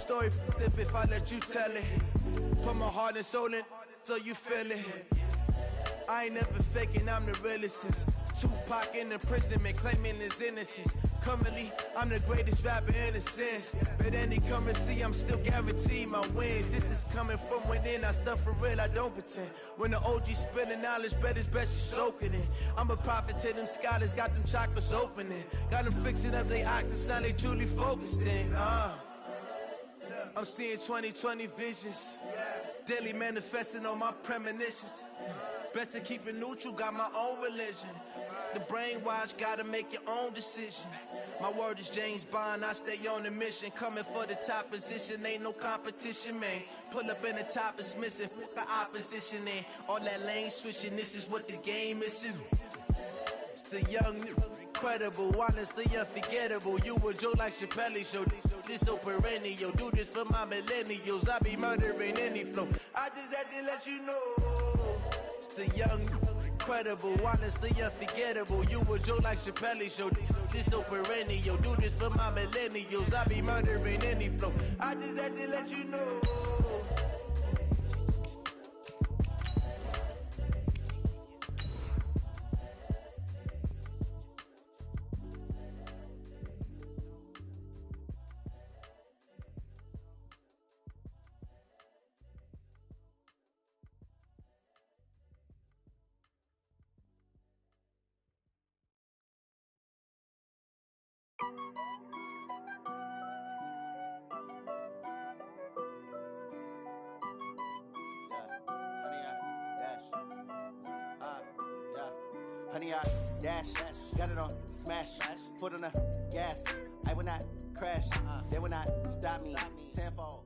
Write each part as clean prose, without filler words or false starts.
story if I let you tell it. Put my heart and soul in so you feel it. I ain't never faking, I'm the realest since Tupac in imprisonment, claiming his innocence. Currently, I'm the greatest rapper in a sense. But any currency, I'm still guaranteed my wins. This is coming from within, I stuff for real, I don't pretend. When the OG spilling knowledge, bet it's best you soak it in. I'm a prophet to them scholars, got them chakras opening. Got them fixing up their octaves, now they truly focused in. I'm seeing 2020 visions. Daily manifesting on my premonitions. Best to keep it neutral, got my own religion. The brainwash, gotta make your own decision. My word is James Bond, I stay on a mission. Coming for the top position, ain't no competition, man. Pull up in the top, it's missing, the opposition in. All that lane switching, this is what the game is. It's the young, incredible, honestly unforgettable. You a Joe like Chappelle show. This so perennial, do this for my millennials. I be murdering any flow. I just had to let you know. It's the young, incredible, honestly unforgettable. You a Joe like Chappelle show. This so perennial, do this for my millennials. I be murdering any flow. I just had to let you know. Honey, I dash, got it on smash, foot on the gas. I will not crash, they will not stop me. Tenfold.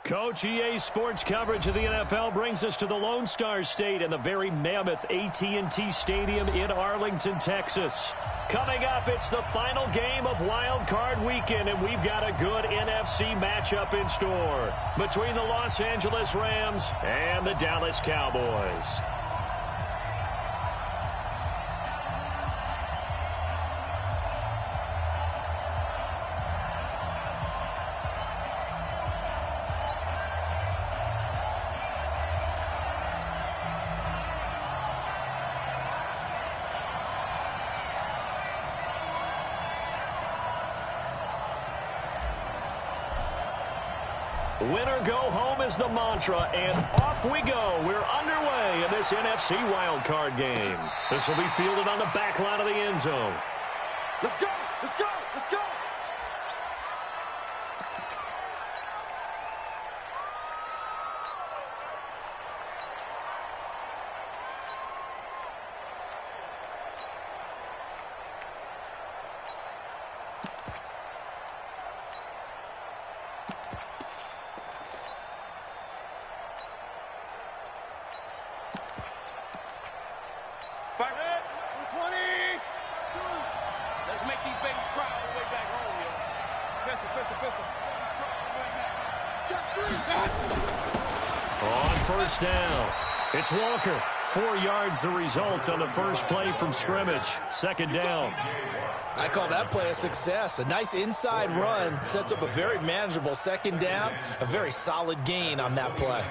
Coach EA Sports coverage of the NFL brings us to the Lone Star State and the very mammoth AT&T Stadium in Arlington, Texas. Coming up, it's the final game of Wild Card Weekend, and we've got a good NFC matchup in store between the Los Angeles Rams and the Dallas Cowboys. Winner go home is the mantra, and off we go. We're underway in this NFC wildcard game. This will be fielded on the back line of the end zone. Let's go! Let's go! Let's go! On first down, it's Walker. 4 yards the result on the first play from scrimmage. Second down. I call that play a success. A nice inside run sets up a very manageable second down. A very solid gain on that play.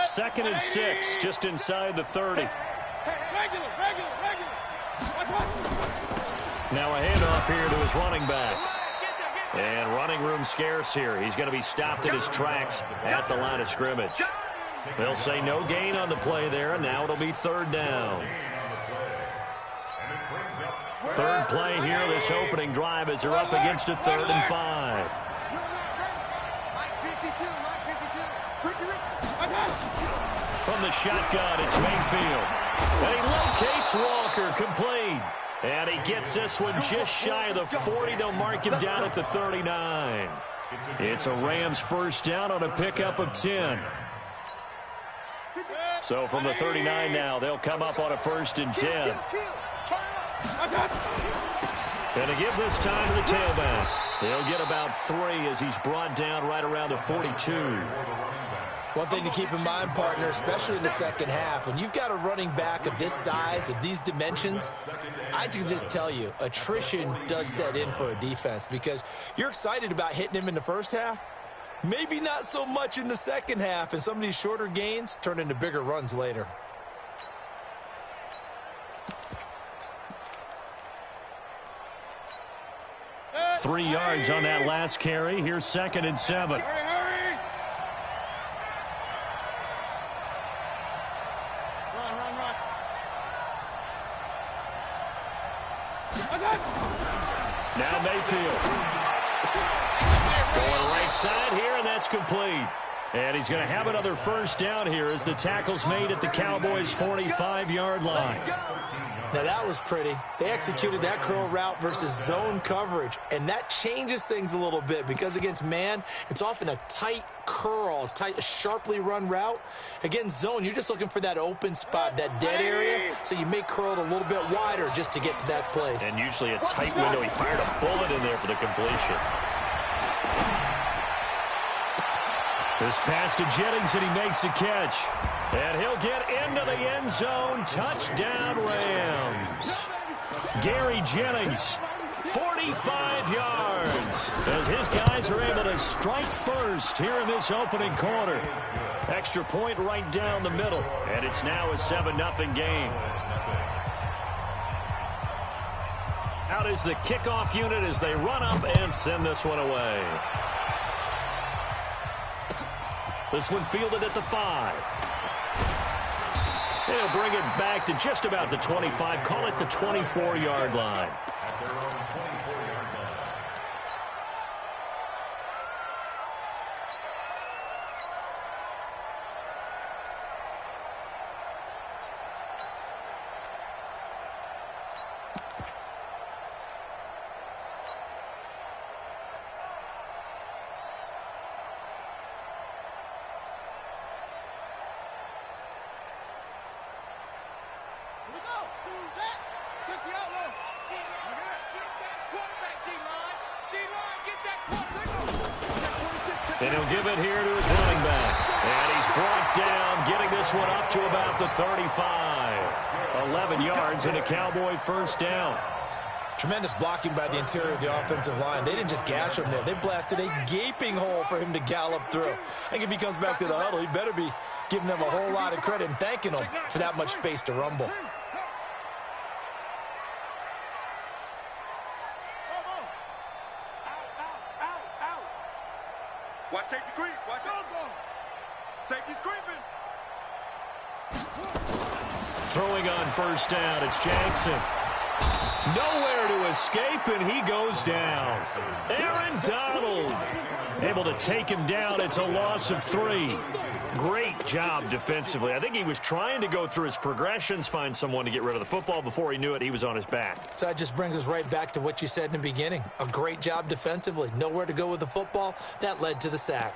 Second and 6, just inside the 30. Regular. Now a handoff here to his running back. And running room scarce here. He's going to be stopped in his tracks at the line of scrimmage. They'll say no gain on the play there, and now it'll be third down. Third play here, this opening drive as they're up against a 3rd and 5. From the shotgun, it's Mayfield. And he locates Walker, complete. And he gets this one just shy of the 40. They'll mark him down at the 39. It's a Rams first down on a pickup of 10. So from the 39 now, they'll come up on a 1st and 10. And to give this time to the tailback. He'll get about 3 as he's brought down right around the 42. One thing to keep in mind, partner, especially in the second half, when you've got a running back of this size, of these dimensions, I can just tell you, attrition does set in for a defense because you're excited about hitting him in the first half, maybe not so much in the second half, and some of these shorter gains turn into bigger runs later. Three yards on that last carry. Here's 2nd and 7. Now Mayfield. Going right side here, and that's complete. And he's going to have another first down here as the tackle's made at the Cowboys' 45-yard line. Now, that was pretty. They executed that curl route versus zone coverage, and that changes things a little bit because against man, it's often a tight curl, tight, sharply run route. Against zone, you're just looking for that open spot, that dead area, so you make curl it a little bit wider just to get to that place. And usually a tight window. He fired a bullet in there for the completion. This pass to Jennings, and he makes the catch. And he'll get into the end zone. Touchdown, Rams. Gary Jennings, 45 yards, as his guys are able to strike first here in this opening quarter. Extra point right down the middle, and it's now a 7-0 game. Out is the kickoff unit as they run up and send this one away. This one fielded at the 5. They'll bring it back to just about the 25. Call it the 24-yard line. And he'll give it here to his running back. And he's brought down, getting this one up to about the 35. 11 yards and a Cowboy first down. Tremendous blocking by the interior of the offensive line. They didn't just gash him there. They blasted a gaping hole for him to gallop through. I think if he comes back to the huddle, he better be giving them a whole lot of credit and thanking them for that much space to rumble. Watch safety creep. Watch it. Safety's creeping. Throwing on first down, it's Jackson. Nowhere to escape, and he goes down. Aaron Donald able to take him down. It's a loss of 3. Great job defensively. I think he was trying to go through his progressions, find someone to get rid of the football. Before he knew it, he was on his back. So that just brings us right back to what you said in the beginning. A great job defensively. Nowhere to go with the football. That led to the sack.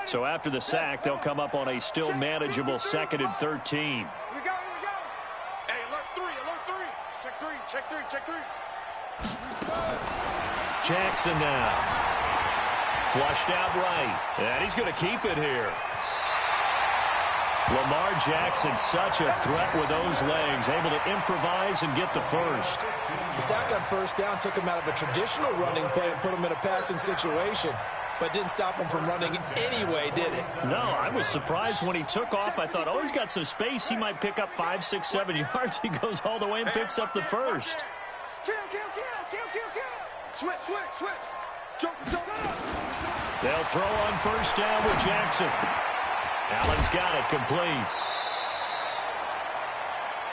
So after the sack, they'll come up on a still manageable 2nd and 13. Here we go. Hey, alert 3. Check 3. Jackson now. Flushed out right. And he's going to keep it here. Lamar Jackson, such a threat with those legs, able to improvise and get the first. The sack on first down took him out of a traditional running play and put him in a passing situation, but didn't stop him from running anyway, did it? No, I was surprised when he took off. I thought, oh, he's got some space. He might pick up 5, 6, 7 yards. He goes all the way and picks up the first. Kill. Switch. Jump. They'll throw on first down with Jackson. Allen's got it complete.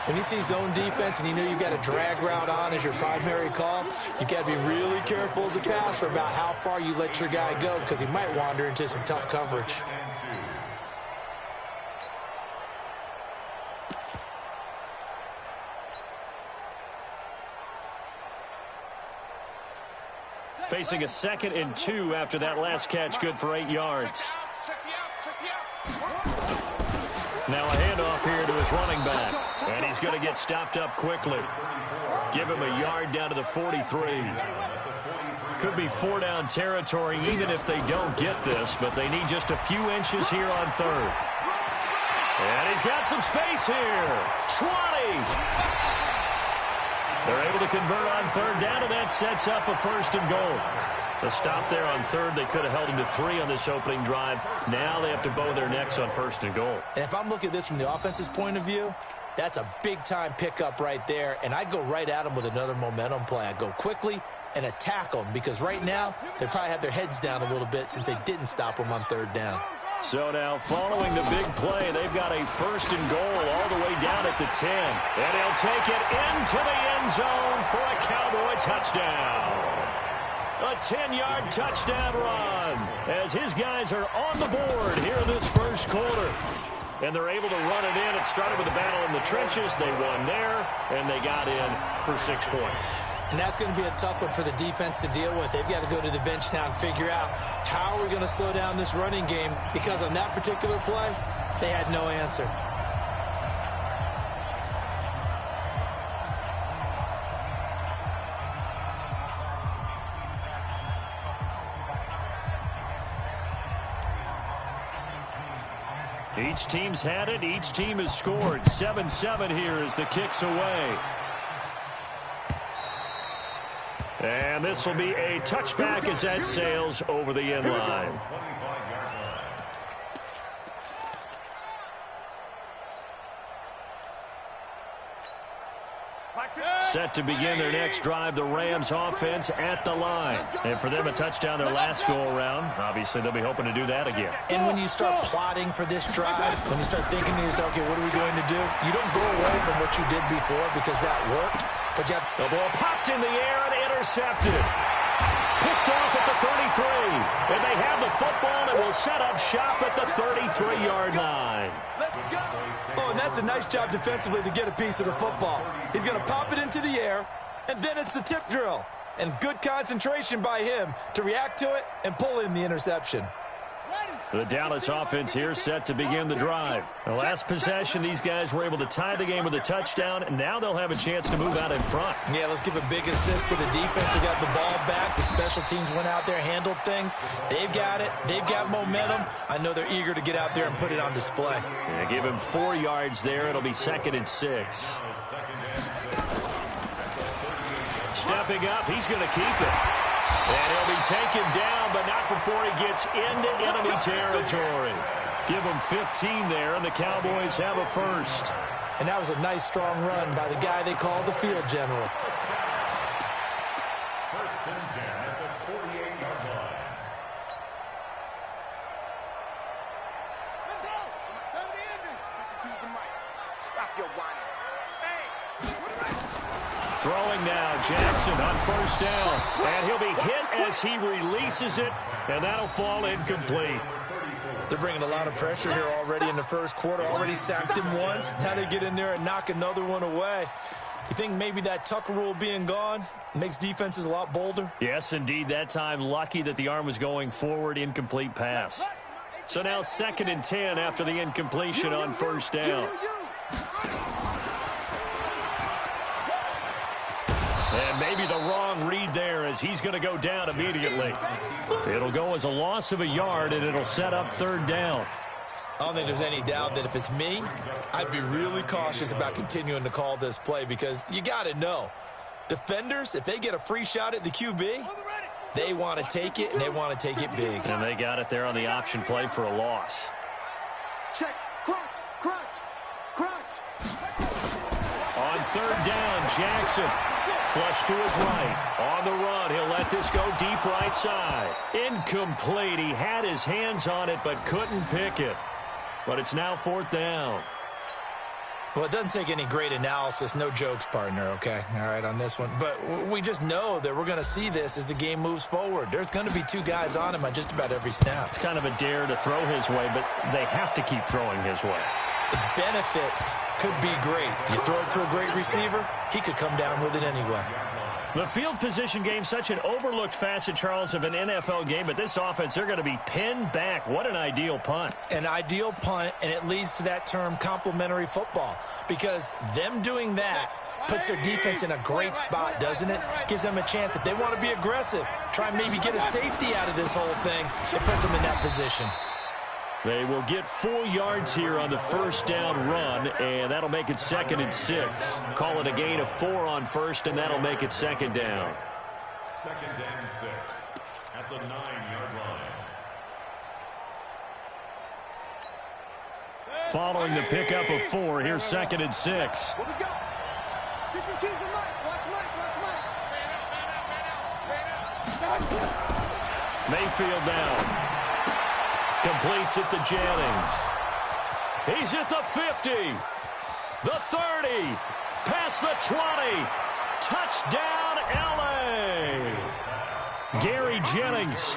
When you see zone defense and you know you've got a drag route on as your primary call, you've got to be really careful as a passer about how far you let your guy go because he might wander into some tough coverage. Facing a 2nd and 2 after that last catch, good for 8 yards. Now a handoff here to his running back, and he's going to get stopped up quickly. Give him a yard down to the 43. Could be 4-down territory even if they don't get this, but they need just a few inches here on third. And he's got some space here. 20. They're able to convert on third down, and that sets up a 1st and goal. The stop there on third, they could have held him to 3 on this opening drive. Now they have to bow their necks on 1st and goal. And if I'm looking at this from the offense's point of view, that's a big-time pickup right there, and I'd go right at them with another momentum play. I'd go quickly and attack them, because right now they probably have their heads down a little bit since they didn't stop them on third down. So now following the big play, they've got a 1st and goal all the way down at the 10. And he'll take it into the end zone for a Cowboy touchdown. A 10-yard touchdown run as his guys are on the board here in this first quarter. And they're able to run it in. It started with a battle in the trenches. They won there, and they got in for 6 points. And that's going to be a tough one for the defense to deal with. They've got to go to the bench now and figure out how we're going to slow down this running game, because on that particular play, they had no answer. Each team's had it. Each team has scored. 7-7 here as the kick's away. And this will be a touchback as that sails over the end line. Set to begin their next drive, the Rams offense at the line. And for them, a touchdown their last go-around. Obviously, they'll be hoping to do that again. And when you start plotting for this drive, when you start thinking to yourself, okay, what are we going to do? You don't go away from what you did before because that worked. But you have the ball popped in the air and intercepted. Picked off at the 33. And they have the football and will set up shop at the 33-yard line. Oh, and that's a nice job defensively to get a piece of the football. He's going to pop it into the air, and then it's the tip drill. And good concentration by him to react to it and pull in the interception. The Dallas offense here set to begin the drive. The last possession, these guys were able to tie the game with a touchdown, and now they'll have a chance to move out in front. Yeah, let's give a big assist to the defense who got the ball back. The special teams went out there, handled things. They've got it. They've got momentum. I know they're eager to get out there and put it on display. Yeah, give him 4 yards there. It'll be 2nd and 6. Stepping up, he's going to keep it. And he'll be taken down, but not before he gets into enemy territory. Give him 15 there, and the Cowboys have a 1st. And that was a nice, strong run by the guy they called the field general. 1st and 10 at the 48-yard line. Let's go. Tell the ending. Choose the mic. Stop your whining. Hey, what am I? Throwing now, Jackson on 1st down. And he'll be hit as he releases it, and that'll fall incomplete. They're bringing a lot of pressure here already in the first quarter. Already sacked him once. Now they get in there and knock another one away. You think maybe that Tucker rule being gone makes defenses a lot bolder? Yes, indeed. That time, lucky that the arm was going forward, incomplete pass. So now 2nd and 10 after the incompletion on 1st down. And maybe the wrong read there as he's going to go down immediately. It'll go as a loss of a yard, and it'll set up 3rd down. I don't think there's any doubt that if it's me, I'd be really cautious about continuing to call this play, because you got to know, defenders, if they get a free shot at the QB, they want to take it, and they want to take it big. And they got it there on the option play for a loss. Check. Crunch. On 3rd down, Jackson. Flush to his right. On the run, he'll let this go deep right side. Incomplete. He had his hands on it, but couldn't pick it. But it's now 4th down. Well, it doesn't take any great analysis. No jokes, partner, okay? All right, on this one. But we just know that we're going to see this as the game moves forward. There's going to be 2 guys on him on just about every snap. It's kind of a dare to throw his way, but they have to keep throwing his way. The benefits could be great. You throw it to a great receiver, he could come down with it anyway. The field position game, such an overlooked facet, Charles, of an NFL game, but this offense, they're going to be pinned back. What an ideal punt. An ideal punt, and it leads to that term complimentary football, because them doing that puts their defense in a great spot, doesn't it? Gives them a chance. If they want to be aggressive, try and maybe get a safety out of this whole thing, it puts them in that position. They will get 4 yards here on the first down run, and that'll make it 2nd and 6. Call it a gain of 4 on first, and that'll make it 2nd down. 2nd and 6 at the 9-yard line. Following the pickup of 4, here's 2nd and 6. Here we go. You can tease the Mike. Watch Mike. Mayfield down. Completes it to Jennings. He's at the 50. The 30. Past the 20. Touchdown, L.A. Gary Jennings,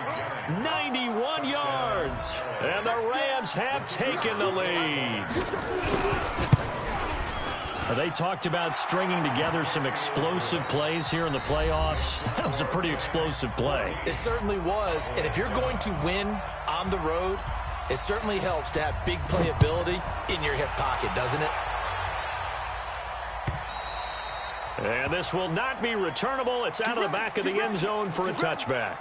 91 yards. And the Rams have taken the lead. They talked about stringing together some explosive plays here in the playoffs. That was a pretty explosive play. It certainly was. And if you're going to win on the road, it certainly helps to have big playability in your hip pocket, doesn't it? And this will not be returnable. It's out of the back of the end zone for a touchback.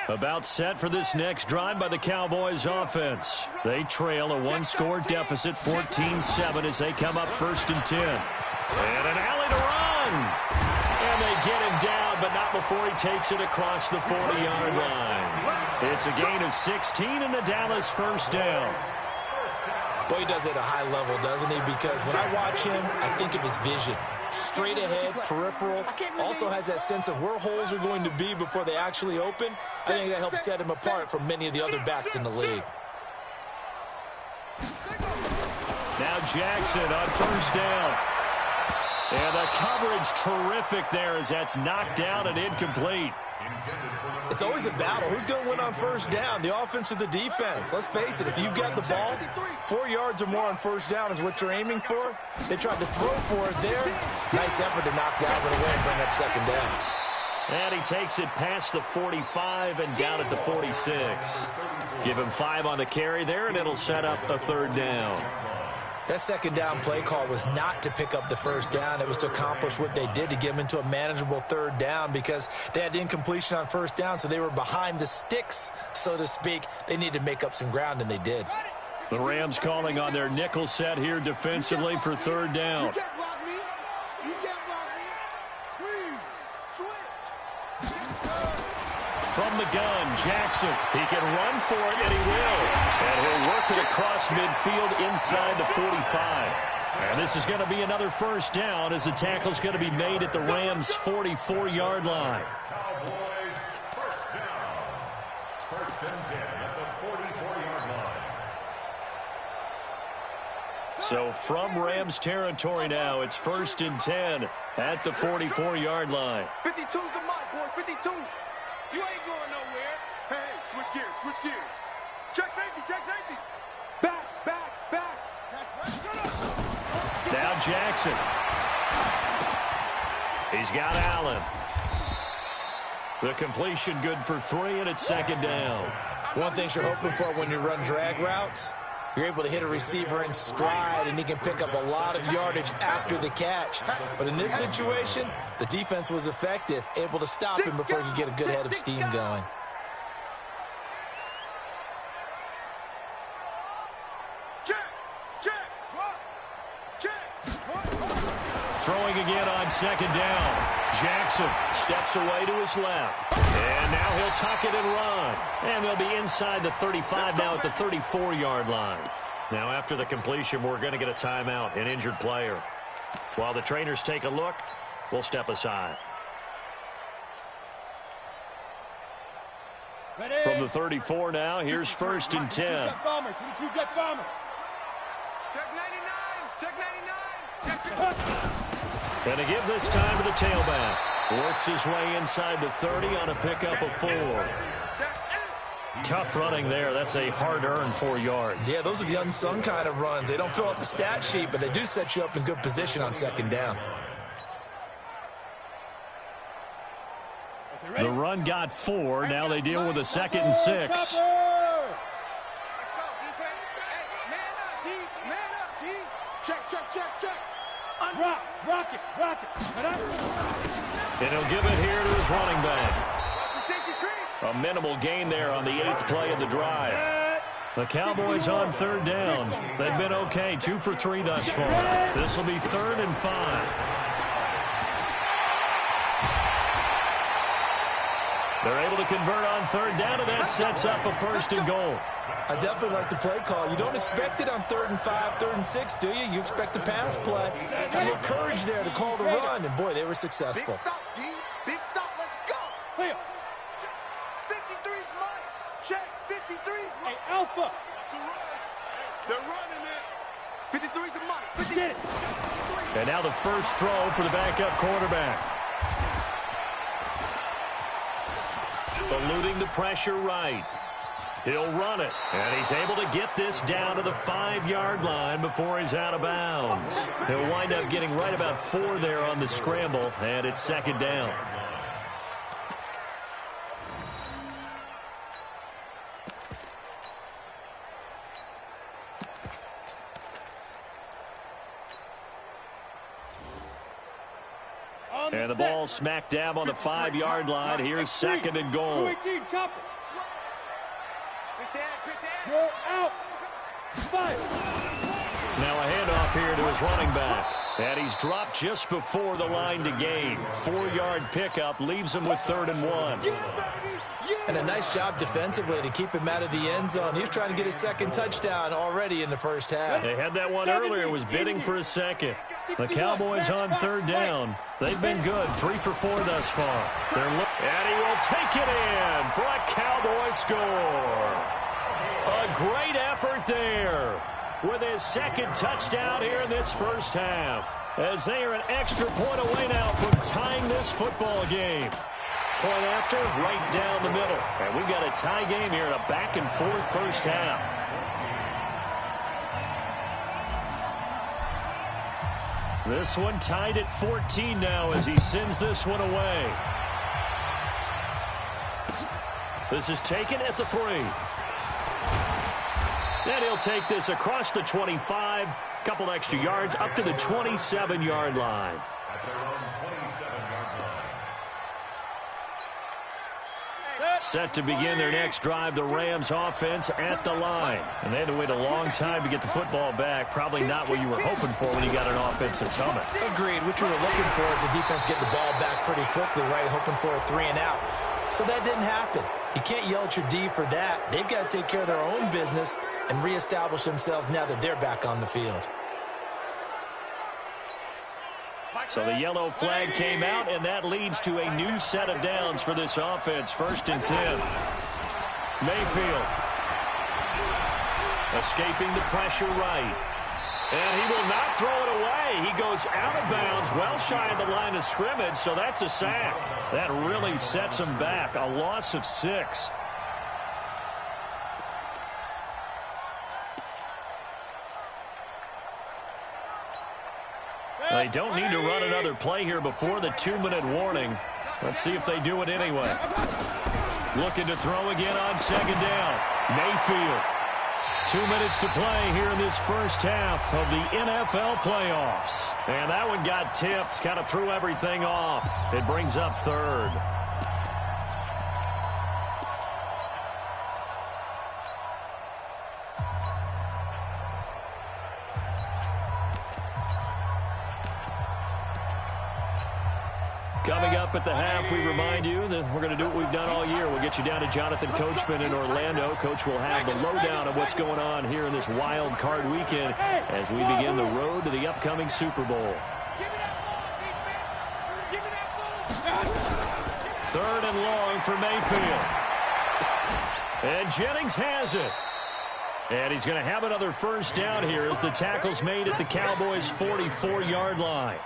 About set for this next drive by the Cowboys offense. They trail a 1-score deficit, 14-7, as they come up 1st and 10. And an alley to run. And they get him down, but not before he takes it across the 40-yard line. It's a gain of 16 and a Dallas first down. Boy, he does it at a high level, doesn't he? Because when I watch him, I think of his vision. Straight ahead, peripheral, also has that sense of where holes are going to be before they actually open. I think that helps set him apart from many of the other backs in the league. Now Jackson on first down. And the coverage terrific there as that's knocked down and incomplete. It's always a battle. Who's going to win on first down, the offense or the defense? Let's face it, if you've got the ball, 4 yards or more on first down is what you're aiming for. They tried to throw for it there. Nice effort to knock that one away and bring up 2nd down. And he takes it past the 45 and down at the 46. Give him 5 on the carry there, and it'll set up a 3rd down. That 2nd down play call was not to pick up the first down. It was to accomplish what they did, to get them into a manageable 3rd down, because they had incompletion on first down, so they were behind the sticks, so to speak. They needed to make up some ground, and they did. The Rams calling on their nickel set here defensively for 3rd down. You can't block me. You can't block me. Switch. From the gun, Jackson. He can run for it, and he will. And he'll work it across midfield inside the 45. And this is going to be another first down as the tackle's going to be made at the Rams' 44-yard line. Cowboys first down. 1st and 10 at the 44-yard line. So from Rams territory now, it's 1st and 10 at the 44-yard line. 52's the mark, boys. 52. You ain't going nowhere. Hey, switch gears. Check safety. Back. Now Jackson. He's got Allen. The completion good for 3, and it's 2nd down. One thing you're hoping for when you run drag routes, you're able to hit a receiver in stride, and he can pick up a lot of yardage after the catch. But in this situation, the defense was effective, able to stop him before he could get a good head of steam going. Throwing again on 2nd down. Jackson steps away to his left. And now he'll tuck it and run. And they'll be inside the 35 now at the 34-yard line. Now after the completion, we're going to get a timeout, an injured player. While the trainers take a look, we'll step aside. From the 34 now, here's 1st and 10. Check 99. Check 99. And to give this time to the tailback. Works his way inside the 30 on a pickup of 4. Tough running there. That's a hard-earned 4 yards. Yeah, those are the unsung kind of runs. They don't fill up the stat sheet, but they do set you up in good position on 2nd down. The run got 4. Now they deal with a 2nd and 6. Let's go, defense. Hey, man up, D. Man up, D. Check. Rock it. And he'll give it here to his running back. A minimal gain there on the 8th play of the drive. The Cowboys on 3rd down. They've been okay, 2 for 3 thus far. This will be 3rd and 5. They're able to convert on 3rd down, and that sets up a 1st and goal. I definitely like the play call. You don't expect it on 3rd and 5, 3rd and 6, do you? You expect a pass play. Had a little courage there to call the run, and boy, they were successful. Big stop, D. Big stop. Let's go. 53's mine. Check. 53's mine. Hey, Alpha. They're running it. 53's the money. Get it. And now the first throw for the backup quarterback. Eluding the pressure right. He'll run it, and he's able to get this down to the 5-yard line before he's out of bounds. He'll wind up getting right about 4 there on the scramble, and it's 2nd down. And the ball smack dab on the 5-yard line. Here's 2nd and goal. Now a handoff here to his running back. And he's dropped just before the line to gain. 4-yard pickup leaves him with 3rd and 1. And a nice job defensively to keep him out of the end zone. He was trying to get his 2nd touchdown already in the first half. They had that one earlier, was bidding for a 2nd. The Cowboys on 3rd down. They've been good, 3 for 4 thus far. And he will take it in for a Cowboy score. A great effort there with his 2nd touchdown here in this first half, as they are an extra point away now from tying this football game. Point after, right down the middle. And we've got a tie game here in a back-and-forth first half. This one tied at 14 now as he sends this one away. This is taken at the 3. And he'll take this across the 25, couple extra yards, up to the 27-yard line. At their own 27-yard line. Set to begin their next drive, the Rams offense at the line. And they had to wait a long time to get the football back. Probably not what you were hoping for when you got an offense that's humming. Agreed. What you were looking for is the defense getting the ball back pretty quickly, right? Hoping for a 3 and out. So that didn't happen. You can't yell at your D for that. They've got to take care of their own business and reestablish themselves now that they're back on the field. So the yellow flag came out, and that leads to a new set of downs for this offense. 1st and 10. Mayfield escaping the pressure right. And he will not throw it away. He goes out of bounds, well shy of the line of scrimmage, so that's a sack. That really sets him back. A loss of 6. They don't need to run another play here before the 2-minute warning. Let's see if they do it anyway. Looking to throw again on 2nd down. Mayfield. 2 minutes to play here in this first half of the NFL playoffs. And that one got tipped, kind of threw everything off. It brings up 3rd. Coming up at the half, we remind you that we're going to do what we've done all year. We'll get you down to Jonathan Coachman in Orlando. Coach will have the lowdown of what's going on here in this wild card weekend as we begin the road to the upcoming Super Bowl. 3rd and long for Mayfield. And Jennings has it. And he's going to have another first down here as the tackle's made at the Cowboys' 44-yard line.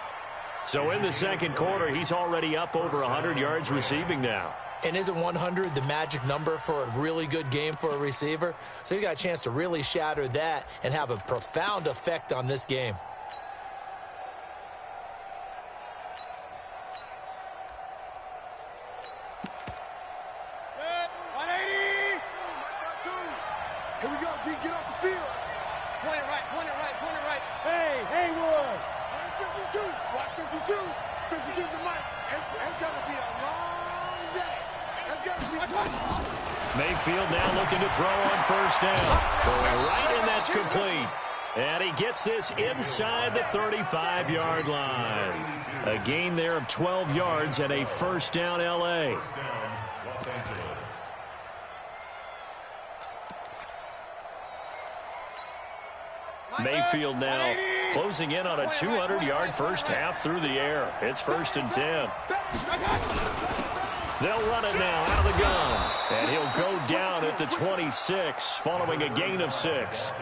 So in the second quarter, he's already up over 100 yards receiving now. And isn't 100 the magic number for a really good game for a receiver? So he got a chance to really shatter that and have a profound effect on this game. Here we go, G. Get off the field. Point it right, point it right, point it right. Hey, Haywood. 52. Watch 52. 52's the mic. It's going to be a long day. It's going to be Mayfield now looking to throw on first down. Throwing right, and that's complete. And he gets this inside the 35-yard line. A gain there of 12 yards and a first down, L.A. First down, Los Angeles. Mayfield now closing in on a 200-yard first half through the air. It's 1st and 10. They'll run it now out of the gun. And he'll go down at the 26 following a gain of 6.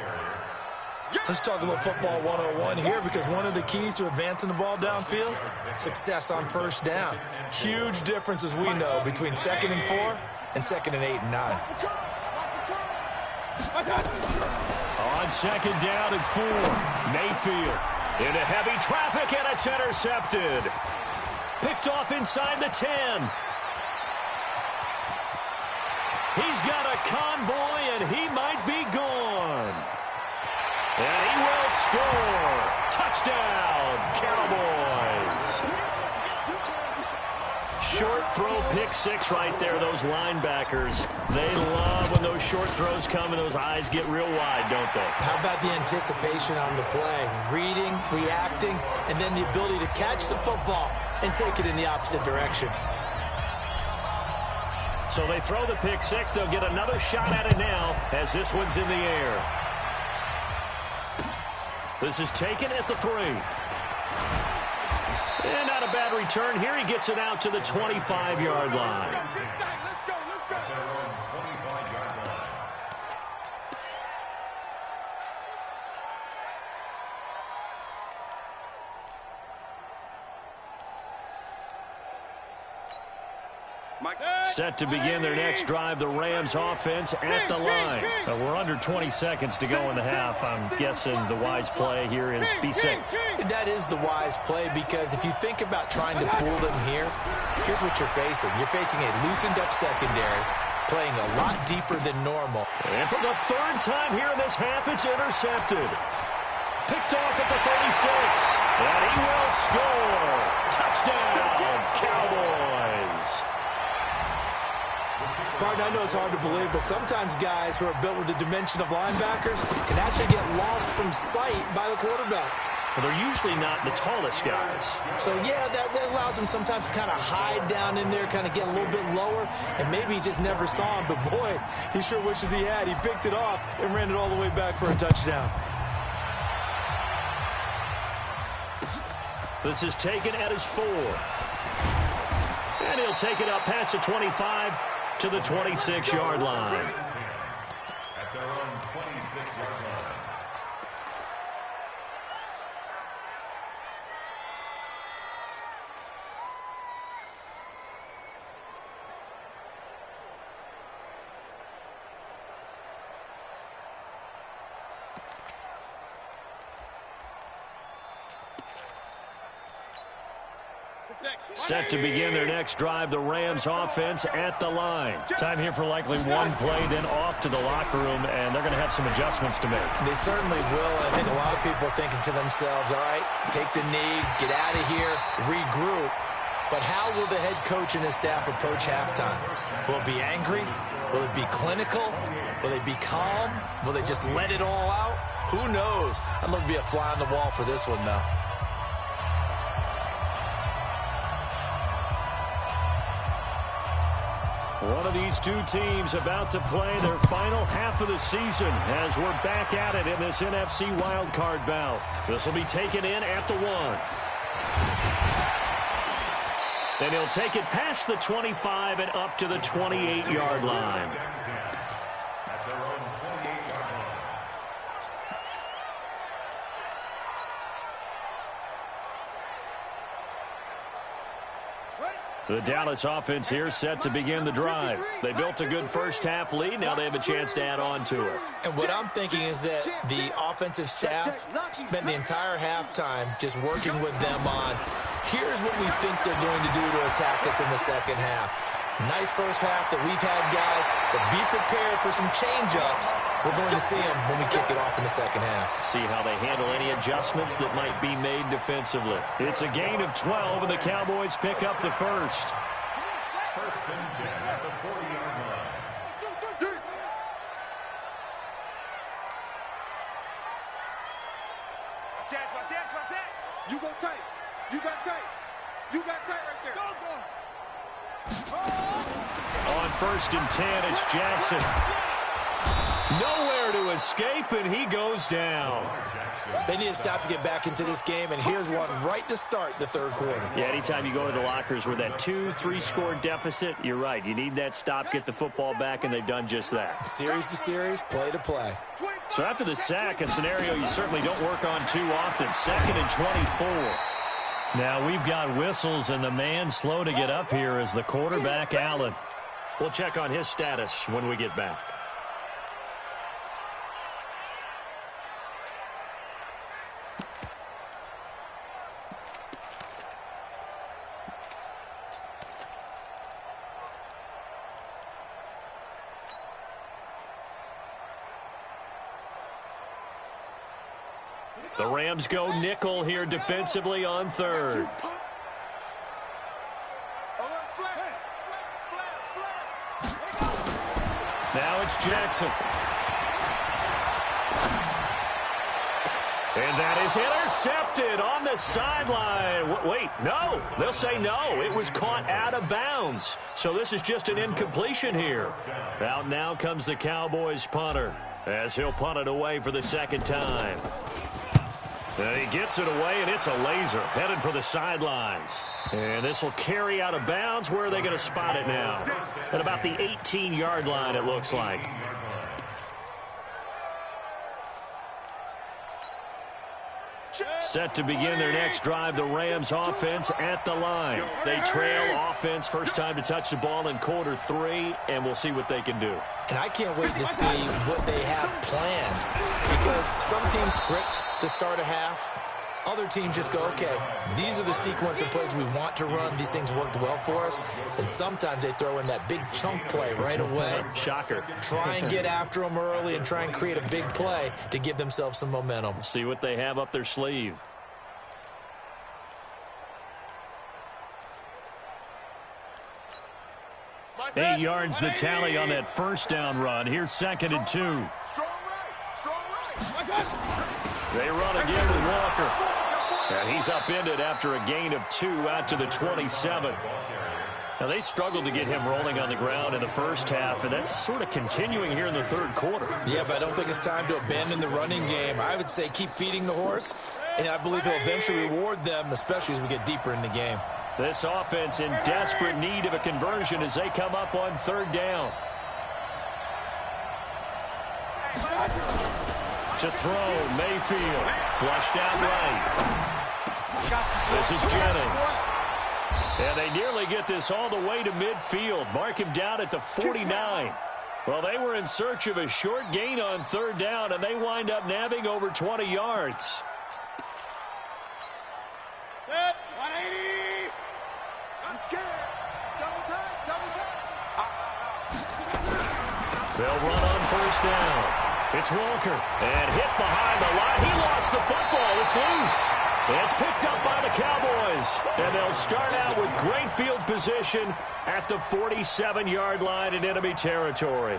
Let's talk a little football 101 here, because one of the keys to advancing the ball downfield, success on first down. Huge difference, as we know, between 2nd and 4 and 2nd and 8 and 9. On 2nd down and 4, Mayfield into heavy traffic, and it's intercepted. Picked off inside the 10. He's got a convoy, and he might be gone. And he will score. Touchdown, Cowboys. Short throw, pick 6 right there. Those linebackers, they love when those short throws come and those eyes get real wide, don't they? How about the anticipation on the play? Reading, reacting, and then the ability to catch the football and take it in the opposite direction. So they throw the pick 6. They'll get another shot at it now as this one's in the air. This is taken at the 3. And not a bad return here. He gets it out to the 25-yard line. Let's go, let's go. At their own 25-yard line. Set to begin their next drive, the Rams offense at the line. We're under 20 seconds to go in the half. I'm guessing the wise play here is be safe. That is the wise play, because if you think about trying to fool them here, here's what you're facing. You're facing a loosened-up secondary, playing a lot deeper than normal. And for the 3rd time here in this half, it's intercepted. Picked off at the 36. And he will score. Touchdown, Cowboys. Barton, I know it's hard to believe, but sometimes guys who are built with the dimension of linebackers can actually get lost from sight by the quarterback. Well, they're usually not the tallest guys. So, yeah, that allows them sometimes to kind of hide down in there, kind of get a little bit lower, and maybe he just never saw him. But, boy, he sure wishes he had. He picked it off and ran it all the way back for a touchdown. This is taken at his 4. And he'll take it up past the 25 to the 26-yard line. At their own 26-yard line. Set to begin their next drive, the Rams offense at the line. Time here for likely one play, then off to the locker room, and they're going to have some adjustments to make. They certainly will, and I think a lot of people are thinking to themselves, all right, take the knee, get out of here, regroup. But how will the head coach and his staff approach halftime? Will it be angry? Will it be clinical? Will they be calm? Will they just let it all out? Who knows? I'd love to be a fly on the wall for this one, though. One of these two teams about to play their final half of the season as we're back at it in this NFC wildcard bout. This will be taken in at the 1. Then he'll take it past the 25 and up to the 28-yard line. At their own 28-yard line. The Dallas offense here set to begin the drive. They built a good first half lead. Now they have a chance to add on to it. And what I'm thinking is that the offensive staff spent the entire halftime just working with them on, here's what we think they're going to do to attack us in the second half. Nice first half that we've had, guys, but be prepared for some change-ups. We're going to see them when we kick it off in the second half. See how they handle any adjustments that might be made defensively. It's a gain of 12, and the Cowboys pick up the first. First and 10 at the 40-yard line. Watch that. You go tight. You got tight. You got tight right there. Go. On first and 10, it's Jackson. Nowhere to escape, and he goes down. They need to stop to get back into this game, and here's one right to start the third quarter. Yeah, anytime you go to the lockers with that 2-3 score deficit, you're right. You need that stop, get the football back, and they've done just that. Series to series, play to play. So after the sack, a scenario you certainly don't work on too often. 2nd and 24. Now we've got whistles, and the man slow to get up here is the quarterback, Allen. We'll check on his status when we get back. The Rams go nickel here defensively on third. Now it's Jackson. And that is intercepted on the sideline. Wait, no. They'll say no. It was caught out of bounds. So this is just an incompletion here. Out now comes the Cowboys punter as he'll punt it away for the second time. And he gets it away, and it's a laser headed for the sidelines. And this will carry out of bounds. Where are they going to spot it now? At about the 18-yard line, it looks like. Set to begin their next drive, the Rams offense at the line. They trail offense, first time to touch the ball in quarter 3, and we'll see what they can do. And I can't wait to see what they have planned, because some teams script to start a half. Other teams just go, okay, these are the sequence of plays we want to run. These things worked well for us. And sometimes they throw in that big chunk play right away. Shocker. Try and get after them early and try and create a big play to give themselves some momentum. See what they have up their sleeve. Eight yards the tally on that first down run. Here's 2nd and 2. They run again with Walker. And he's upended after a gain of 2 out to the 27. Now, they struggled to get him rolling on the ground in the first half, and that's sort of continuing here in the third quarter. Yeah, but I don't think it's time to abandon the running game. I would say keep feeding the horse, and I believe he'll eventually reward them, especially as we get deeper in the game. This offense in desperate need of a conversion as they come up on third down. To throw, Mayfield. Flushed out right. This is Jennings. And they nearly get this all the way to midfield. Mark him down at the 49. Well, they were in search of a short gain on third down, and they wind up nabbing over 20 yards. 180. I'm scared. Double time. They'll run on first down. It's Walker, and hit behind the line. He lost the football. It's loose. It's picked up by the Cowboys, and they'll start out with great field position at the 47-yard line in enemy territory.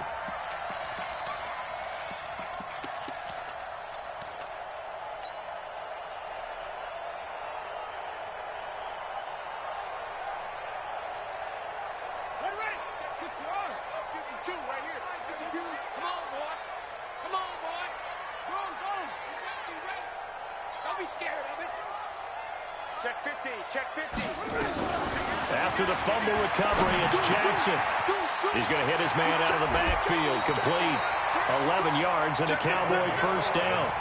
After the fumble recovery, it's Jackson. He's going to hit his man out of the backfield. Complete. 11 yards and a Cowboy first down.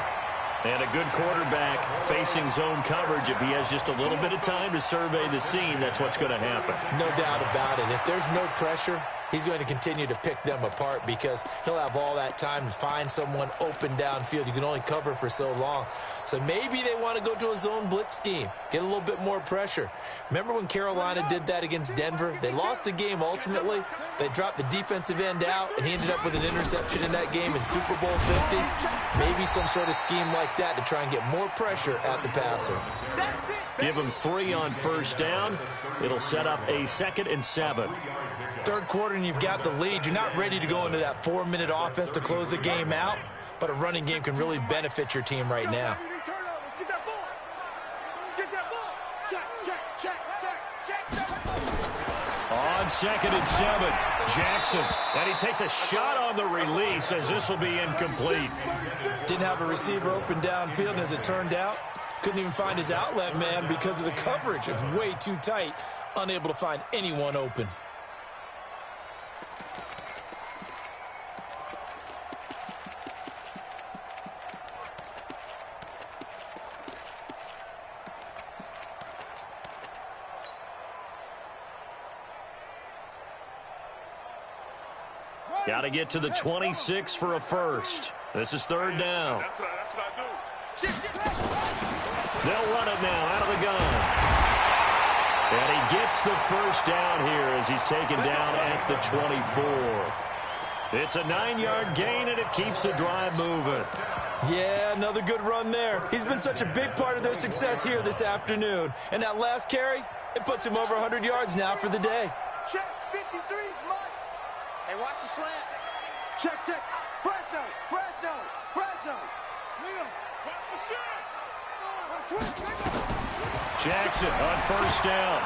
And a good quarterback facing zone coverage. If he has just a little bit of time to survey the scene, that's what's going to happen. No doubt about it. If there's no pressure, he's going to continue to pick them apart because he'll have all that time to find someone open downfield. You can only cover for so long. So maybe they want to go to a zone blitz scheme, get a little bit more pressure. Remember when Carolina did that against Denver? They lost the game ultimately. They dropped the defensive end out, and he ended up with an interception in that game in Super Bowl 50. Maybe some sort of scheme like that to try and get more pressure at the passer. Give him 3 on first down. It'll set up a 2nd and 7. Third quarter and you've got the lead. You're not ready to go into that 4-minute offense to close the game out, but a running game can really benefit your team right now. Get that ball. Get that ball. Check. On 2nd and 7, Jackson. And he takes a shot on the release as this will be incomplete. Didn't have a receiver open downfield, and as it turned out, couldn't even find his outlet man because of the coverage. It was way too tight, unable to find anyone open. Got to get to the 26 for a first. This is 3rd down. That's what I do. They'll run it now out of the gun. And he gets the first down here as he's taken down at the 24. It's a 9-yard gain, and it keeps the drive moving. Yeah, another good run there. He's been such a big part of their success here this afternoon. And that last carry, it puts him over 100 yards now for the day. Check. 53's mine. Hey, watch the slant. Check. Fresno. Leo, watch the shot. Jackson on first down.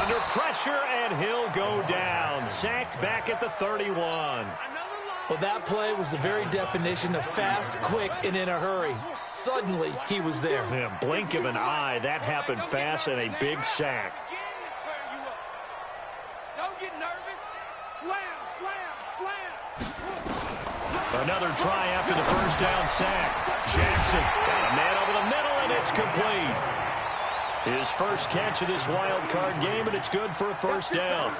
Under pressure, and he'll go down. Sacked back at the 31. Well, that play was the very definition of fast, quick, and in a hurry. Suddenly, he was there. Yeah, blink of an eye. That happened fast, and a big sack. Don't get nervous. Slam. Another try after the first down sack. Jackson got a man over the middle, and it's complete. His first catch of this wild card game, and it's good for a first down.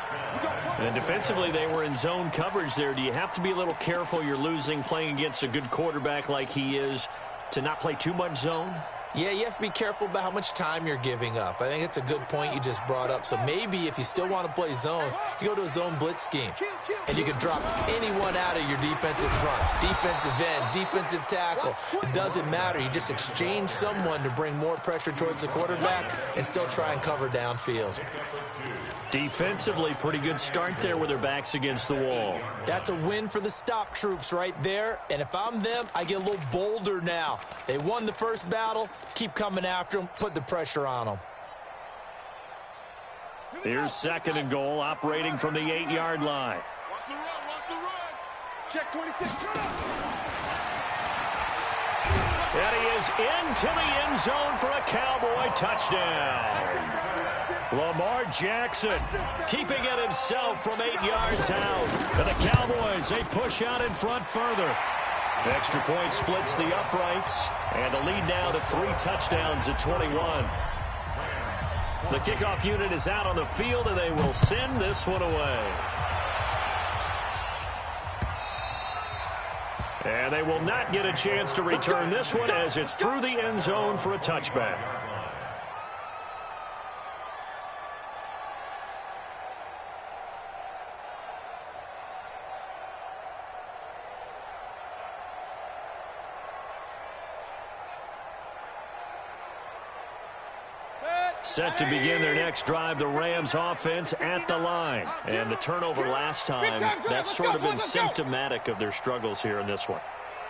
And defensively, they were in zone coverage there. Do you have to be a little careful you're losing playing against a good quarterback like he is to not play too much zone? Yeah, you have to be careful about how much time you're giving up. I think it's a good point you just brought up. So maybe if you still want to play zone, you go to a zone blitz scheme. And you can drop anyone out of your defensive front. Defensive end, defensive tackle. It doesn't matter. You just exchange someone to bring more pressure towards the quarterback and still try and cover downfield. Defensively, pretty good start there with their backs against the wall. That's a win for the stop troops right there. And if I'm them, I get a little bolder now. They won the first battle. Keep coming after them. Put the pressure on them. Here's 2nd and goal, operating from the 8-yard line. Watch the run. Check 26. And he is into the end zone for a Cowboy touchdown. Lamar Jackson keeping it himself from 8 yards out. And the Cowboys, they push out in front further. Extra point splits the uprights. And the lead now to 3 touchdowns at 21. The kickoff unit is out on the field, and they will send this one away. And they will not get a chance to return this one as it's through the end zone for a touchback. Set to begin their next drive, the Rams offense at the line. And the turnover last time, that's sort of been symptomatic of their struggles here in this one.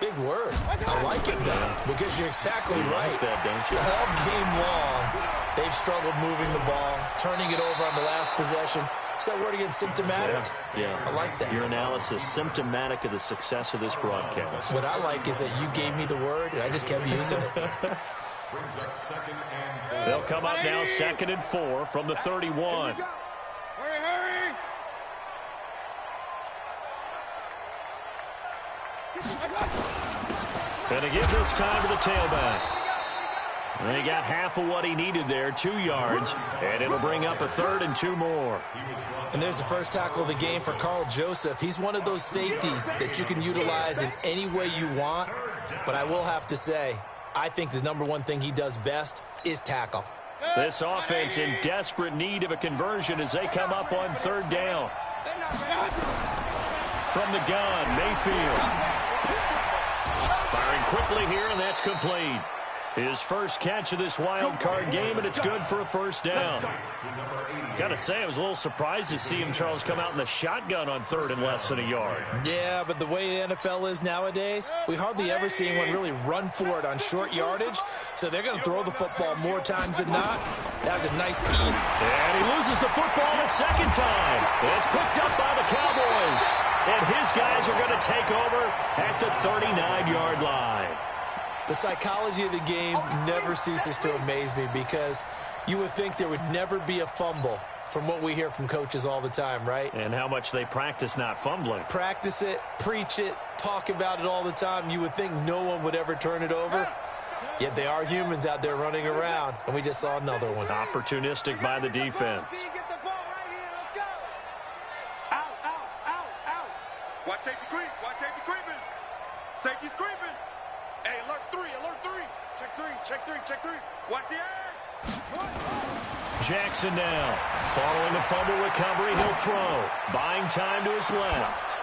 Big word. I like it, though, because you're exactly right. Like that, don't you? All game long, they've struggled moving the ball, turning it over on the last possession. Is that word again, symptomatic? Yeah. I like that. Your analysis, symptomatic of the success of this broadcast. What I like is that you gave me the word, and I just kept using it. They'll come up now 2nd and 4 from the 31. Hurry. And to give this time to the tailback. And he got half of what he needed there, 2 yards, and it'll bring up a 3rd and 2 more. And there's the first tackle of the game for Carl Joseph. He's one of those safeties that you can utilize in any way you want. But I will have to say, I think the #1 thing he does best is tackle. This offense in desperate need of a conversion as they come up on 3rd down. From the gun, Mayfield. Firing quickly here, and that's complete. His first catch of this wild card game, and it's good for a 1st down. Got to say, I was a little surprised to see him, Charles, come out in the shotgun on 3rd and less than a yard. Yeah, but the way the NFL is nowadays, we hardly ever see anyone really run for it on short yardage, so they're going to throw the football more times than not. That was a nice ease. And he loses the football a 2nd time. It's picked up by the Cowboys, and his guys are going to take over at the 39-yard line. The psychology of the game never ceases to amaze me because you would think there would never be a fumble from what we hear from coaches all the time, right? And how much they practice not fumbling. Practice it, preach it, talk about it all the time. You would think no one would ever turn it over. Yet they are humans out there running around, and we just saw another one. Opportunistic by the defense. Watch safety creep. Watch safety creeping. Safety's creeping. Hey, alert 3, alert 3. Check 3, check 3, check 3. Watch the edge. Jackson now. Following the fumble recovery, he'll throw. Buying time to his left.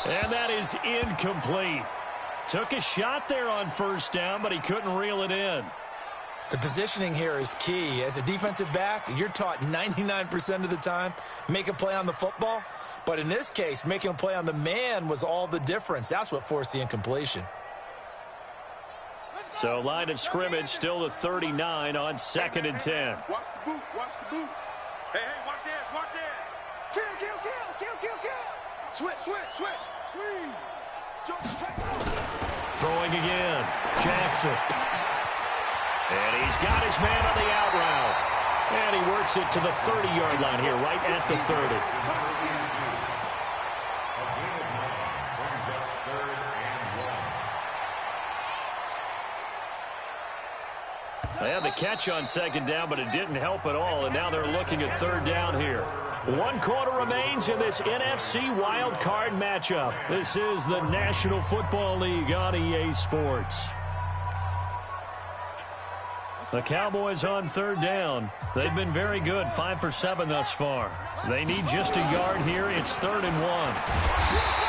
And that is incomplete. Took a shot there on 1st down, but he couldn't reel it in. The positioning here is key. As a defensive back, you're taught 99% of the time, make a play on the football. But in this case, making a play on the man was all the difference. That's what forced the incompletion. So line of scrimmage still the 39 on 2nd and 10. Watch the boot, watch the boot. Hey, watch the edge, watch the edge. Kill, kill, kill, kill, kill, kill. Switch, switch, switch. Screen. Jump, track. Throwing again. Jackson. And he's got his man on the out route. And he works it to the 30-yard line here, right at the 30. They had the catch on 2nd down, but it didn't help at all, and now they're looking at 3rd down here. 1 quarter remains in this NFC wild card matchup. This is the National Football League on EA Sports. The Cowboys on 3rd down. They've been very good, 5 for 7 thus far. They need just a yard here. It's 3rd and 1.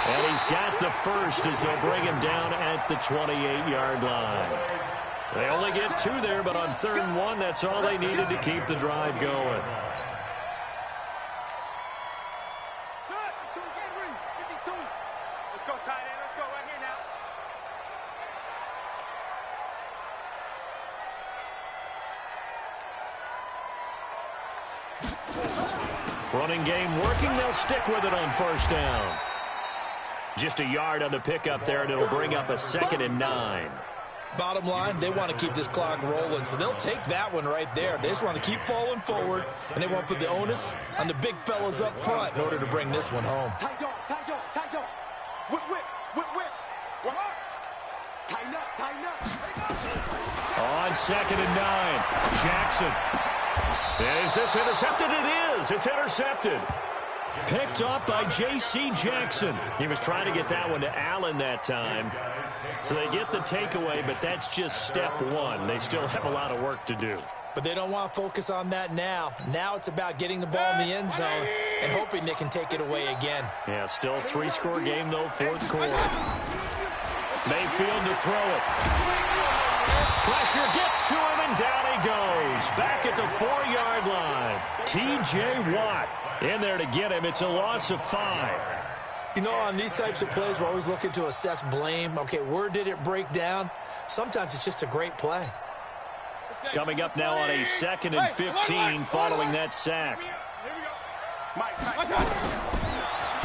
And he's got the first as they'll bring him down at the 28-yard line. They only get 2 there, but on 3rd and 1, that's all they needed to keep the drive going. Let's go, tight end. Let's go right here now. Running game working. They'll stick with it on 1st down. Just a yard on the pickup there, and it'll bring up a 2nd and 9. Bottom line, they want to keep this clock rolling, so they'll take that one right there. They just want to keep falling forward, and they want to put the onus on the big fellas up front in order to bring this one home. Tight dog, tight dog, tight dog. Whip, whip, whip, whip. What up? Tighten up, tighten up. On 2nd and 9, Jackson. Is this intercepted? It is. It's intercepted. Picked up by J.C. Jackson. He was trying to get that one to Allen that time. So they get the takeaway, but that's just step 1. They still have a lot of work to do. But they don't want to focus on that now. Now it's about getting the ball in the end zone and hoping they can take it away again. Yeah, still a 3-score game, though, 4th quarter. Mayfield to throw it. Pressure gets to him, and down he goes. Back at the 4-yard line. T.J. Watt in there to get him. It's a loss of 5. You know, on these types of plays, we're always looking to assess blame. Okay, where did it break down? Sometimes it's just a great play. Coming up now on a 2nd and 15 following that sack.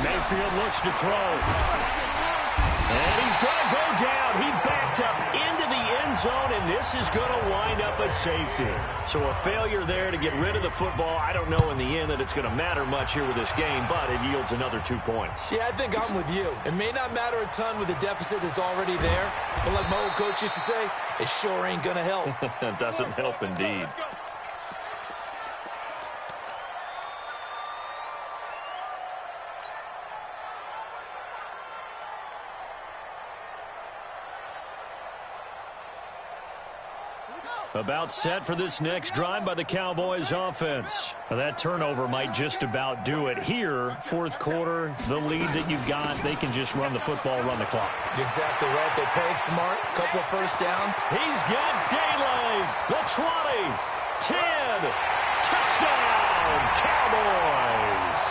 Mayfield looks to throw. And he's going to go down. He backed up into the end zone, and this is going to wind up a safety. So a failure there to get rid of the football. I don't know in the end that it's going to matter much here with this game, but it yields another 2 points. Yeah, I think I'm with you. It may not matter a ton with the deficit that's already there, but like my old coach used to say, It sure ain't going to help. It doesn't help indeed. About set for this next drive by the Cowboys offense. Now, that turnover might just about do it. Here, fourth quarter, the lead that you've got, they can just run the football, run the clock. You're exactly right. They played smart. Couple of first down. He's got daylight. The 20, 10, touchdown, Cowboys.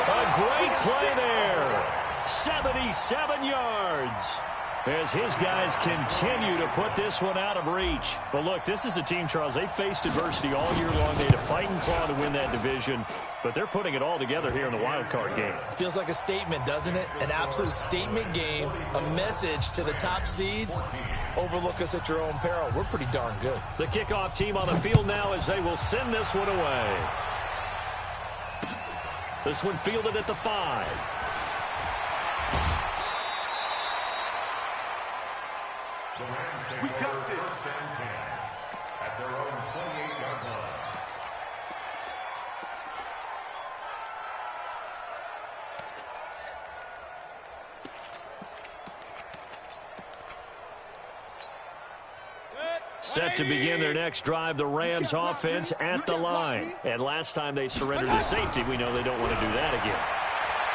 A great play there. 77 yards. As his guys continue to put this one out of reach. But look, this is a team, Charles, they faced adversity all year long. They had to fight and claw to win that division. But they're putting it all together here in the wild card game. Feels like a statement, doesn't it? An absolute statement game. A message to the top seeds. Overlook us at your own peril. We're pretty darn good. The kickoff team on the field now as they will send this one away. This one fielded at the 5. We got this. First and 10 at their own 28-yard line. Set to begin their next drive, the Rams offense at the line. And last time they surrendered to safety, we know they don't want to do that again.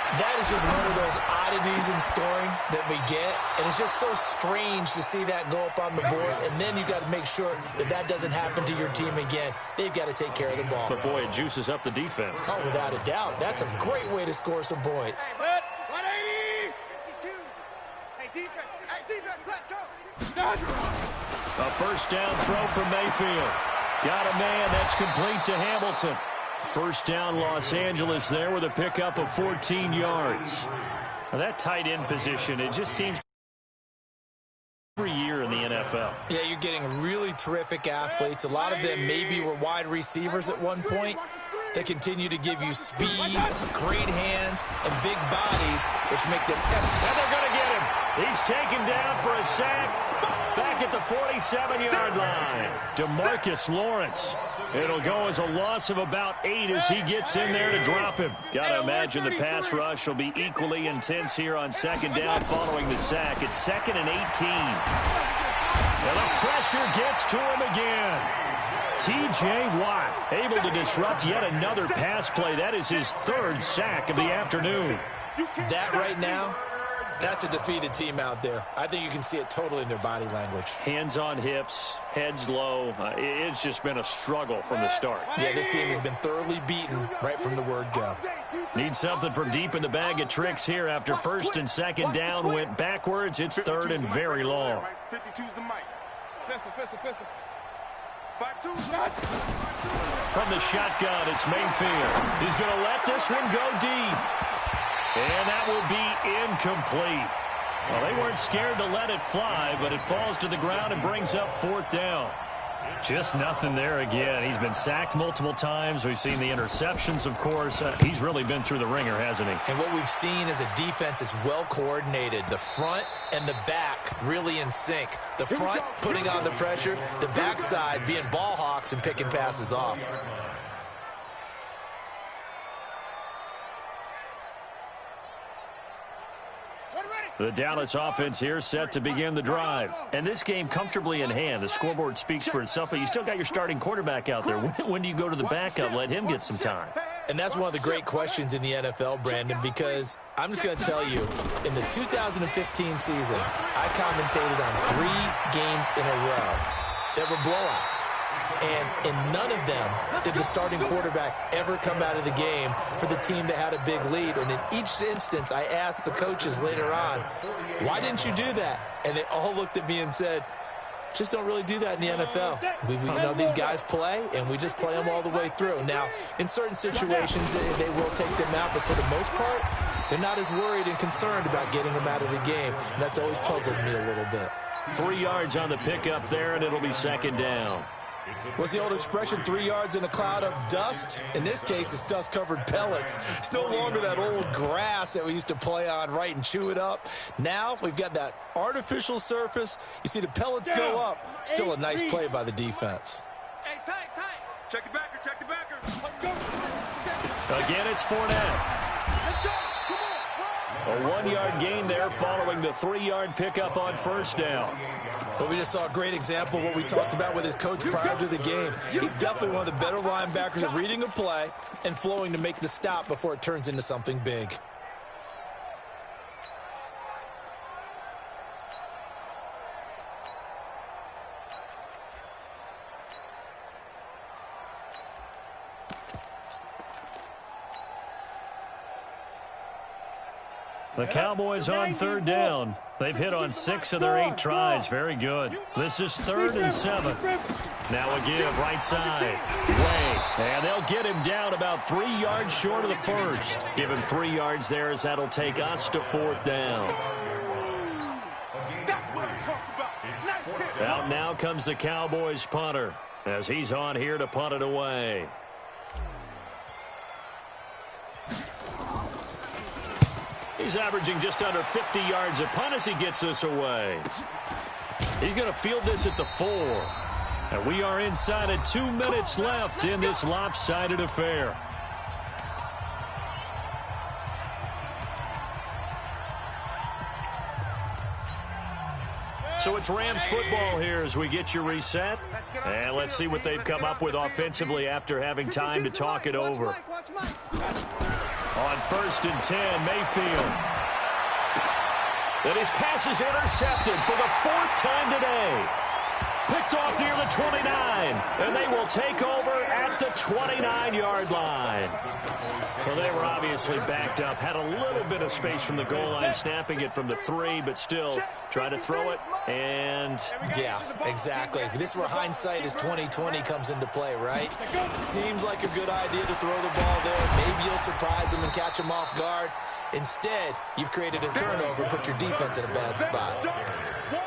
That is just one of those oddities in scoring that we get. And it's just so strange to see that go up on the board. And then you got to make sure that that doesn't happen to your team again. They've got to take care of the ball. But, boy, it juices up the defense. Oh, without a doubt. That's a great way to score some points. 180. 52. Hey, defense, let's go. A first down throw from Mayfield. Got a man. That's complete to Hamilton. First down, Los Angeles there with a pickup of 14 yards. Now that tight end position, it just seems every year in the NFL. Yeah, you're getting really terrific athletes. A lot of them maybe were wide receivers at one point. They continue to give you speed, great hands, and big bodies, which make them epic. And they're going to get him. He's taken down for a sack back at the 47-yard line. DeMarcus Lawrence. It'll go as a loss of about 8 as he gets in there to drop him. Got to imagine the pass rush will be equally intense here on second down following the sack. It's 2nd and 18. And the pressure gets to him again. T.J. Watt able to disrupt yet another pass play. That is his 3rd sack of the afternoon. That right now, that's a defeated team out there. I think you can see it totally in their body language. Hands on hips, heads low. It's just been a struggle from the start. Yeah, this team has been thoroughly beaten right from the word go. Need something from deep in the bag of tricks here after 1st and 2nd down went backwards. It's 3rd and very long. 52's the mic. Pistol. 5-2. From the shotgun, it's Mayfield. He's going to let this one go deep. And that will be incomplete. Well, they weren't scared to let it fly, but it falls to the ground and brings up 4th down. Just nothing there again. He's been sacked multiple times. We've seen the interceptions, of course. He's really been through the ringer, hasn't he? And what we've seen is a defense that's well coordinated. The front and the back really in sync. The front putting on the pressure, the backside being ball hawks and picking passes off. The Dallas offense here set to begin the drive. And this game comfortably in hand. The scoreboard speaks for itself, but you still got your starting quarterback out there. When do you go to the backup? Let him get some time. And that's one of the great questions in the NFL, Brandon, because I'm just going to tell you, in the 2015 season, I commentated on 3 games in a row that were blowouts. And in none of them did the starting quarterback ever come out of the game for the team that had a big lead. And in each instance, I asked the coaches later on, why didn't you do that? And they all looked at me and said, just don't really do that in the NFL. We know these guys play, and we just play them all the way through. Now, in certain situations, they will take them out, but for the most part, they're not as worried and concerned about getting them out of the game. And that's always puzzled me a little bit. 3 yards on the pickup there, and it'll be 2nd down. What's the old expression, 3 yards in a cloud of dust? In this case, it's dust-covered pellets. It's no longer that old grass that we used to play on, right, and chew it up. Now we've got that artificial surface. You see the pellets go up. Still a nice play by the defense. Hey, tight. Check the backer, check the backer. Let's go. Again, it's Fournette. Let's go. Come on. A 1-yard gain there following the 3-yard pickup on first down. But we just saw a great example of what we talked about with his coach prior to the game. He's definitely one of the better linebackers at reading a play and flowing to make the stop before it turns into something big. The Cowboys on third down. They've hit on 6 of their 8 tries. Very good. This is 3rd and 7. Now a give right side. Way. And they'll get him down about 3 yards short of the first. Give him 3 yards there as that'll take us to 4th down. That's what I'm talking about. Nice hit. Out now comes the Cowboys punter as he's on here to punt it away. He's averaging just under 50 yards a punt as he gets this away. He's going to field this at the 4. And we are inside of 2 minutes left in this lopsided affair. So it's Rams football here as we get you reset. And let's see what they've come up with offensively after having time to talk it over. On 1st and 10, Mayfield. Then his pass is intercepted for the 4th time today. Picked off near the 29, and they will take over at the 29-yard line. Well, they were obviously backed up, had a little bit of space from the goal line, snapping it from the 3, but still try to throw it, and... Yeah, exactly. This is where hindsight is 20/20 comes into play, right? Seems like a good idea to throw the ball there. Maybe you'll surprise them and catch them off guard. Instead, you've created a turnover, put your defense in a bad spot.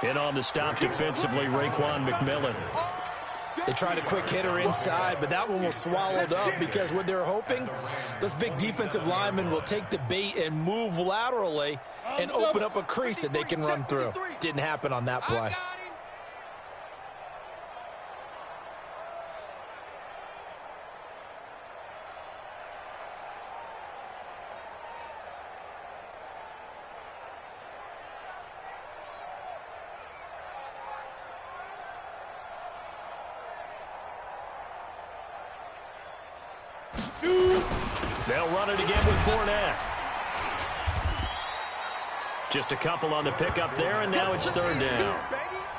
In on the stop defensively, Raekwon McMillan. They tried a quick hitter inside, but that one was swallowed up because what they're hoping, those big defensive linemen will take the bait and move laterally and open up a crease that they can run through. Didn't happen on that play. They'll run it again with Fournette. Just a couple on the pickup there, and now it's 3rd down.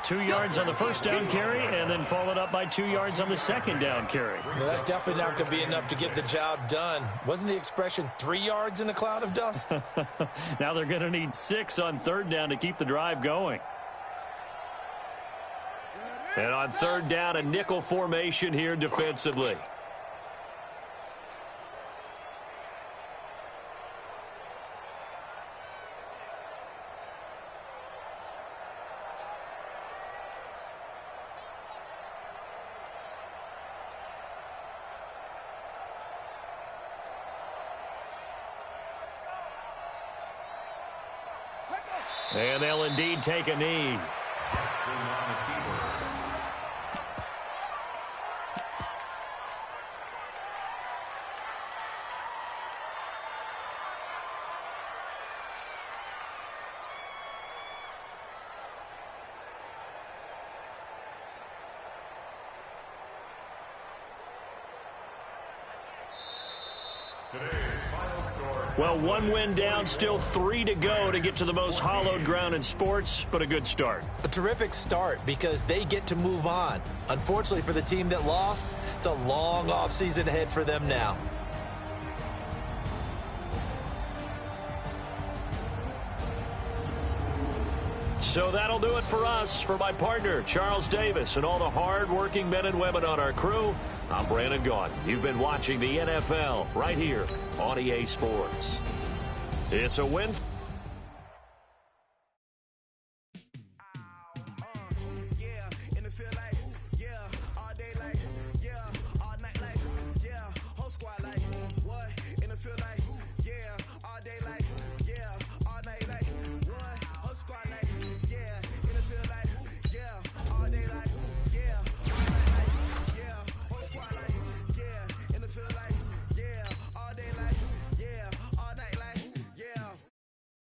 2 yards on the first down carry, and then followed up by 2 yards on the second down carry. Well, that's definitely not going to be enough to get the job done. Wasn't the expression 3 yards in a cloud of dust? Now they're going to need 6 on 3rd down to keep the drive going. And on 3rd down, a nickel formation here defensively. And they'll indeed take a knee. Well, 1 win down, still 3 to go to get to the most hallowed ground in sports, but a good start. A terrific start because they get to move on. Unfortunately for the team that lost, it's a long offseason ahead for them now. So that'll do it for us. For my partner, Charles Davis, and all the hard-working men and women on our crew, I'm Brandon Gaudin. You've been watching the NFL right here on EA Sports. It's a win.